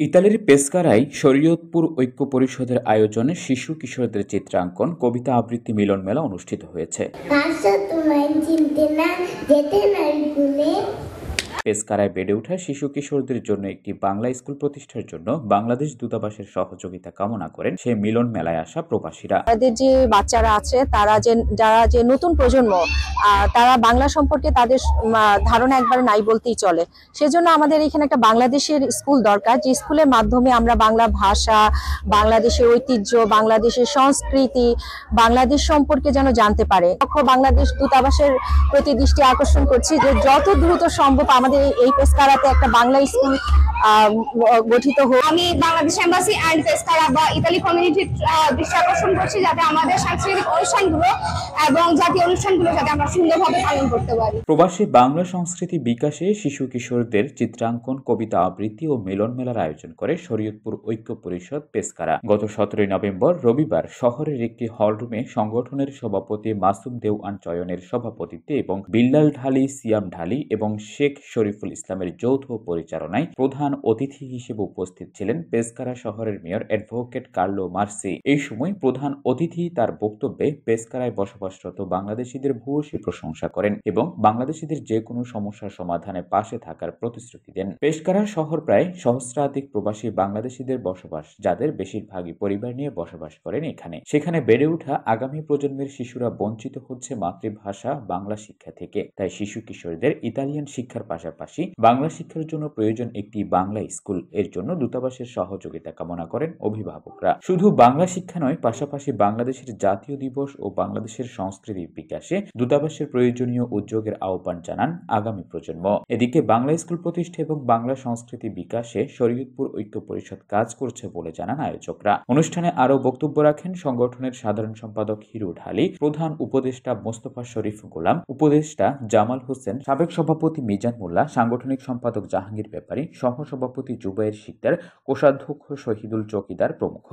ইতালির পেসকারায় শরীয়তপুর ঐক্য পরিষদের আয়োজনে শিশু কিশোরদের চিত্রাঙ্কন কবিতা আবৃত্তি মিলন মেলা অনুষ্ঠিত হয়েছে। পেসকারায় বেড়ে ওঠা শিশু কিশোরদের জন্য একটি বাংলা স্কুল প্রতিষ্ঠার জন্য বাংলাদেশ দূতাবাসের সহযোগিতা কামনা করেন সেই মিলন মেলায় আসা প্রবাসীরা। তাদের যে বাচ্চারা আছে যারা যে নতুন প্রজন্ম তারা বাংলা সম্পর্কে তাদের ধারণা একবারে নাই বলতেই চলে। সেজন্য আমাদের এখানে একটা বাংলাদেশের স্কুল দরকার, যে স্কুলের মাধ্যমে আমরা বাংলা ভাষা, বাংলাদেশের ঐতিহ্য, বাংলাদেশের সংস্কৃতি, বাংলাদেশ সম্পর্কে যেন জানতে পারে। বাংলাদেশ দূতাবাসের প্রতি দৃষ্টি আকর্ষণ করছি যে যত দ্রুত সম্ভব আমাদের এই পেসকারাতে একটা বাংলা স্কুল গঠিত হোক। আমি বাংলাদেশ এম্বাসি এন্ড পেসকারা বা ইতালি কমিউনিটির দৃষ্টি আকর্ষণ করছি যাতে আমাদের সাংস্কৃতিক অনুষ্ঠানগুলো এবং জাতীয় অনুষ্ঠানগুলো যাতে আমরা সুন্দরভাবে পালন করতে পারি। প্রবাসী বাংলা সংস্কৃতি বিকাশে শিশু কিশোরদের চিত্রাঙ্কন, কবিতা আবৃত্তি ও মিলন মেলার আয়োজন করে শরীয়তপুর ঐক্য পরিষদ পেসকারা। গত 17 নভেম্বর রবিবার শহরের একটি হলরুমে সংগঠনের সভাপতি মাসুম দেওয়ান চয়নের সভাপতিত্বে এবং বিল্লাল ঢালি, সিয়াম ঢালি এবং শেখ শরীফুল ইসলামের যৌথ পরিচালনায় প্রধান অতিথি হিসেবে উপস্থিত ছিলেন পেসকারা শহরের মেয়র অ্যাডভোকেট কার্লো মার্সি। এই সময় প্রধান অতিথি তার বক্তব্যে পেসকারায় বসবাসরত বাংলাদেশিদের ভূয়সী প্রশংসা করেন এবং বাংলাদেশিদের যে কোনো সমস্যার সমাধানে পাশে থাকার প্রতিশ্রুতি দেন। পেসকারা শহর প্রায় সহস্রাধিক প্রবাসী বাংলাদেশিদের বসবাস, যাদের বেশিরভাগই পরিবার নিয়ে বসবাস করেন এখানে। সেখানে বেড়ে ওঠা আগামী প্রজন্মের শিশুরা বঞ্চিত হচ্ছে মাতৃভাষা বাংলা শিক্ষা থেকে। তাই শিশু কিশোরদের ইতালিয়ান শিক্ষার পাশাপাশি বাংলা শিক্ষার জন্য প্রয়োজন একটি বাংলা স্কুল। এর জন্য দূতাবাসের সহযোগিতা কামনা করেন অভিভাবকরা। শুধু বাংলা শিক্ষা নয়, পাশাপাশি বাংলাদেশের জাতীয় দিবস ও বাংলাদেশের সংস্কৃতির বিকাশে দূতাবাসের প্রয়োজনীয় উদ্যোগের আহ্বান জানান আগামী প্রজন্ম। এদিকে বাংলা স্কুল প্রতিষ্ঠা এবং বাংলা সংস্কৃতি বিকাশে শরীয়তপুর ঐক্য পরিষদ কাজ করছে বলে জানান আয়োজকরা। অনুষ্ঠানে আরও বক্তব্য রাখেন সংগঠনের সাধারণ সম্পাদক হিরু ঢালি, প্রধান উপদেষ্টা মোস্তফা শরীফ গোলাম, উপদেষ্টা জামাল হোসেন, সাবেক সভাপতি মিজান মোল্লা, সাংগঠনিক সম্পাদক জাহাঙ্গীর ব্যাপারী, সহসভাপতি জুবাইর শিকদার, কোষাধ্যক্ষ শহীদুল চৌকিদার প্রমুখ।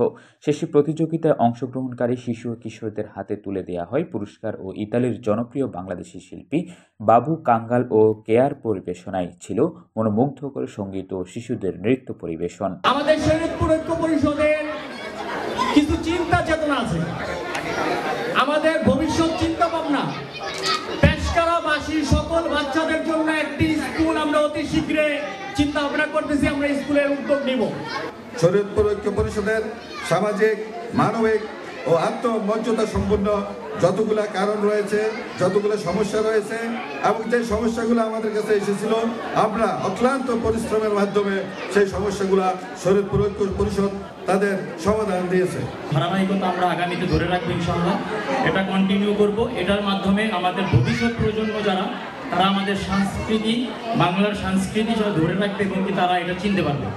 শেষে প্রতিযোগিতায় অংশগ্রহণকারী শিশু ও কিশোরদের হাতে তুলে দেওয়া হয় পুরস্কার ও ইতালির জনপ্রিয় বাংলাদেশি শিল্পী বাবু কাঙ্গাল ও কেয়ার পরিবেশনায় ছিল মনোমুগ্ধকর সঙ্গীত ও শিশুদের নৃত্য পরিবেশন। আমাদের শরীয়তপুর ঐক্য পরিষদের কিছু চিন্তা চেতনা আছে, আমাদের ভবিষ্যৎ চিন্তা ভাবনা। পেসকারাবাসী সকল বাচ্চাদের জন্য একটি স্কুল আমরা অতি শীঘ্রই চিন্তা ভাবনা করতেছি, আমরা স্কুলের উদ্যোগ নিব। শরীয়তপুর ঐক্য পরিষদের সামাজিক, মানবিক ও আত্মমর্যাদা সম্পন্ন যতগুলো কারণ রয়েছে, যতগুলো সমস্যা রয়েছে এবং যে সমস্যাগুলো আমাদের কাছে এসেছিল, আমরা অক্লান্ত পরিশ্রমের মাধ্যমে সেই সমস্যাগুলো শরীয়তপুর ঐক্য পরিষদ তাদের সমাধান দিয়েছে। ধারাবাহিকতা আমরা আগামীতে ধরে রাখবো, ইনশাআল্লাহ এটা কন্টিনিউ করব। এটার মাধ্যমে আমাদের ভবিষ্যৎ প্রজন্ম যারা, তারা আমাদের সংস্কৃতি, বাংলার সংস্কৃতি ধরে রাখবে এবং তারা এটা চিনতে পারবে।